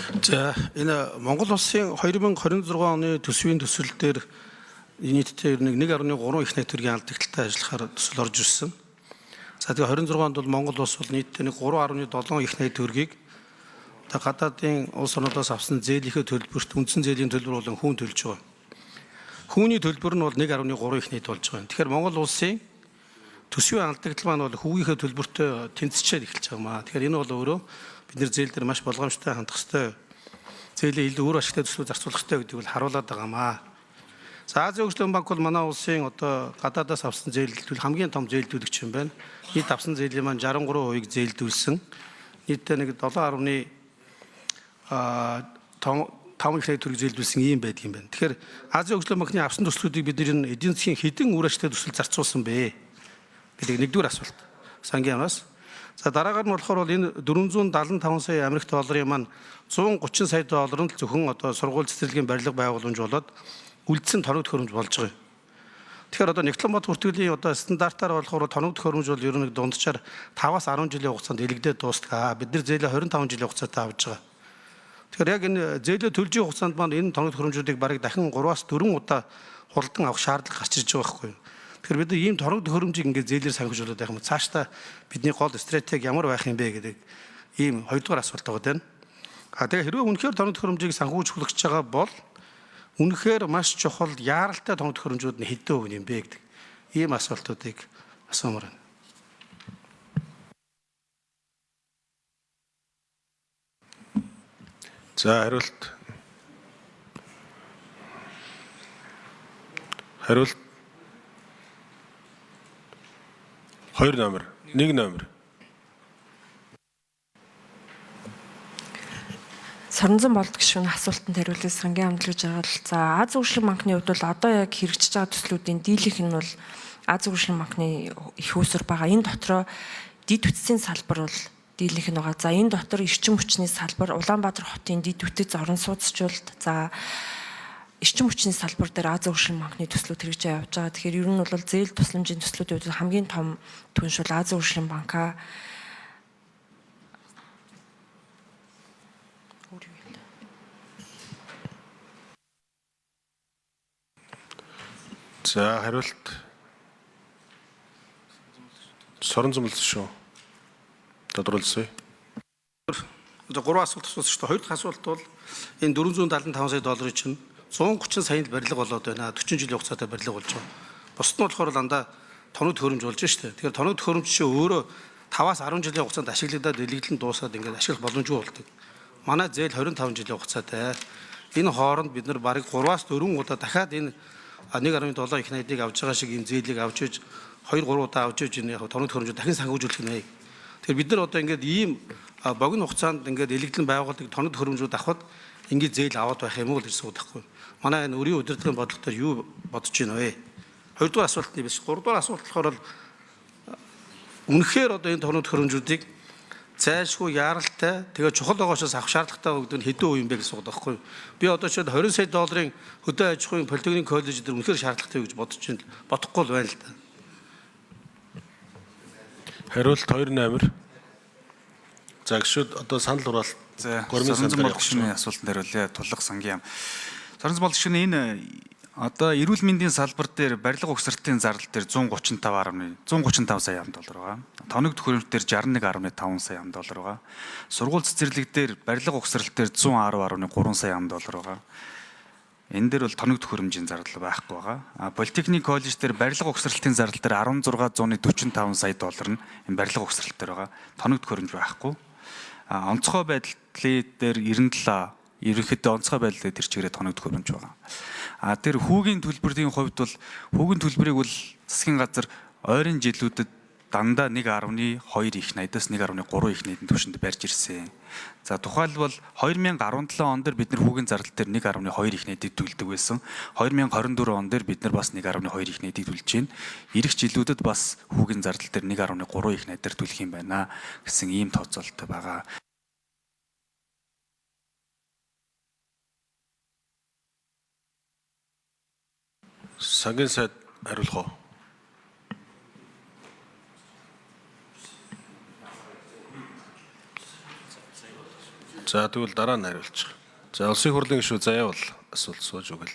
За энэ Монгол улсын 2026 оны төсвийн төсөл дээр нийтдээ 1.3 их найт төгрөгийн алдагталтай ажиллахаар төсөл орж ирсэн. За тэгээ 26 онд бол Монгол улс бол нийтдээ 3.7 их найт төгрөгийг гадаадын улс орнуудаас авсан зээлийнхээ төлбөрт үндсэн зээлийн төлбөр болон хүн төлж байгаа. Хүүний төлбөр нь бол 1.3 их найт болж байгаа. Тэгэхээр Монгол улсын төсвийн алдагдал маань бол хүүгийнхээ төлбөртөө тэнцчээд эхэлж байгаа маа. Тэгэхээр энэ бол өөрөө бид нэр зээл дээр маш болгоомжтой хандах ёстой. Зээлийн илүү өөр ашигтай төслүүд зарцуулах ёстой гэдгийг бол харуулад байгаа маа. За Азийн хөгжлийн банк бол манай улсын одоо гадаадаас авсан зээлдэл хамгийн том зээлдүүлэгч юм байна. Нийт авсан зээлийн маань 63%-ийг зээлдүүлсэн. Нийтдээ 7.5 их найт төгрөг зээлдүүлсэн ийм байдаг юм байна. Тэгэхээр Азийн хөгжлийн банкны авсан төслүүдийг бид нэр эдийн засгийн хэдэн үр ашигтай төсөл зарцуулсан бэ гэдэг нэгдүгээр асуулт. Сангийн амнаас. За дараагаар нь болохоор энэ 475 сая Америк долларын маань 130 сая доллар нь зөвхөн одоо сургууль цэцэрлэгийн барилга байгууламж болоод үлдсэн тоног төхөөрөмж болж байгаа юм. Тэгэхээр одоо Нэгтлэн бод бүртгэлийн одоо стандартаар болохоор тоног төхөөрөмж бол ер нь дунджаар 5-аас 10 жилийн хугацаанд илэгдээд дуустдаг. Бид нар зээлээ 25 жилийн хугацаатай авж байгаа. Тэгэхээр яг энэ зээлээ төлжийн хугацаанд маань энэ тоног төхөөрөмжүүдийг бараг дахин 3-аас 4 удаа хурдан авах шаардлага гарч ирж байгаа байхгүй юу? Тэгэхээр бид ийм тоног төхөөрөмжийг ингээд зээлээр санхүүжүүлээд байх юм. Цаашдаа бидний гол стратеги ямар байх юм бэ гэдэг ийм хоёрдугаар асуулт байгаа даа. Тэгээ хэрвээ үнэхээр тоног төхөөрөмжийг санхүүжүүлж байгаа бол үнэхээр маш чухал яаралтай тоног төхөөрөмжүүд нь хэдэн хувь юм бэ гэдэг ийм асуултуудыг асуумаар байна. За хариулт 2 номер 1 номер. Соронзон болд гишүүн асуултанд хариулах сангийн хамтлагч жаргал. За Азийн хөгжлийн банкны хувьд бол одоо яг хэрэгжиж байгаа төслүүдийн дийлэнх нь бол Азийн хөгжлийн банкны их үүсвэр байгаа. Энэ дотроо дид бүтцийн салбар бол дийлэнх нь байгаа. За энэ дотор эрчим хүчний салбар, Улаанбаатар хотын дид бүтц орон сууцчлалт, за эрчим хүчний салбар дээр Азийн хөгжлийн банкны төслүүд хэрэгжиж явж байгаа. Тэгэхээр ер нь бол зээл тусламжийн төслүүдийн хувьд хамгийн том түнш бол Азийн хөгжлийн банкаа. За хариулт Соронзон болд шүү. Тодорхойлсоё. Одоо 3 асуулт асуусан шүү дээ. Хоёр дахь асуулт бол энэ 475 сая долларын чинь 130 саянд барилга болоод байна. 40 жилийн хугацаатай барилга болж байгаа. Бусд нь болохоор дандаа тоног төхөөрөмж болж шүү дээ. Тэгэхээр тоног төхөөрөмж чинь өөрөө 5-аас 10 жилийн хугацаанд ашиглагдаад дэлгэдлэн дуусаад ингээд ашиглах боломжгүй болдог. Манай зээл 25 жилийн хугацаатай. Энэ хооронд бид нар бараг 3-аас 4 удаа дахиад энэ 1.7 их найдыг авж байгаа шиг энэ зээлийг авч иж 2-3 удаа авч иж энэ тоног төхөөрөмж дахин санхүүжүүлэх нэ. Тэгэхээр бид нар одоо ингээд ийм богино хугацаанд ингээд элэгдлэн байгуулдаг тоног төхөөрөмжүүд авахд ингээд зээл аваад байх юм уу гэж асуудаггүй. Манай энэ өрийн удирдлагын бодлогоор юу бодож байна вэ? Хоёрдугаар асуултны биш. Гуравдугаар асуулт болохоор үнэхээр одоо энэ тоног төхөөрөмжүүдийг зайлшгүй яаралтай тэгээ чухал байгаагаас авах шаардлагатай өгдөг нь хэдэн үе юм бэ гэсэн үг байхгүй. Би одоо ч 20 сая долларын хөдөө аж ахуйн политехник коллеж дээр үнэхээр шаардлагатай гэж бодож байна. Бодохгүй л байна л да. Хариулт 2-8. За гişүүд одоо санал хураалт. За Соронзон болд гишүүний асуултанд хариулъя. Тулах сангийн. Соронзон болд гишүүний энэ одоо эрүүл мэндийн салбар дээр барилга угсралтын зардал дээр 135 сая доллар байгаа. Тоног төхөөрөмж дээр 61.5 сая доллар байгаа. Сургууль цэцэрлэг дээр барилга угсралт дээр 110.3 сая доллар байгаа. Энэ дээр бол тоног төхөөрөмжийн зардал байхгүй байгаа. Политехник коллеж дээр барилга угсралтын зардал дээр 1645 сая доллар нь энэ барилга угсралт дээр байгаа. Тоног төхөөрөмж байхгүй. Онцгой байдлын дээр 97 ерөнхийдөө онцгой байдлын дээр чигээр тоног төхөөрөмж байгаа. Тэр хүүгийн төлбөрийн хувьд бол хүүгийн төлбөрийг бол засгийн газар ойрын жилүүдэд дандаа 1.2 их найдаас 1.3 их найдын түвшинд барьж ирсэн. За тухайлбал 2017 он дээр бид нар хүүгийн зардал дээр 1.2 их найдыг төлдөг байсан. 2024 он дээр бид нар бас 1.2 их найдыг төлж байна. Ирэх жилүүдэд бас хүүгийн зардал дээр 1.3 их найдаар төлөх юм байна гэсэн ийм тооцоололтой байгаа. Сангийн сайд хариулах уу? За тэгвэл дараа нь хариулчих. За улсын хурлын гишүүд заяа бол асуулт сууж өгөл.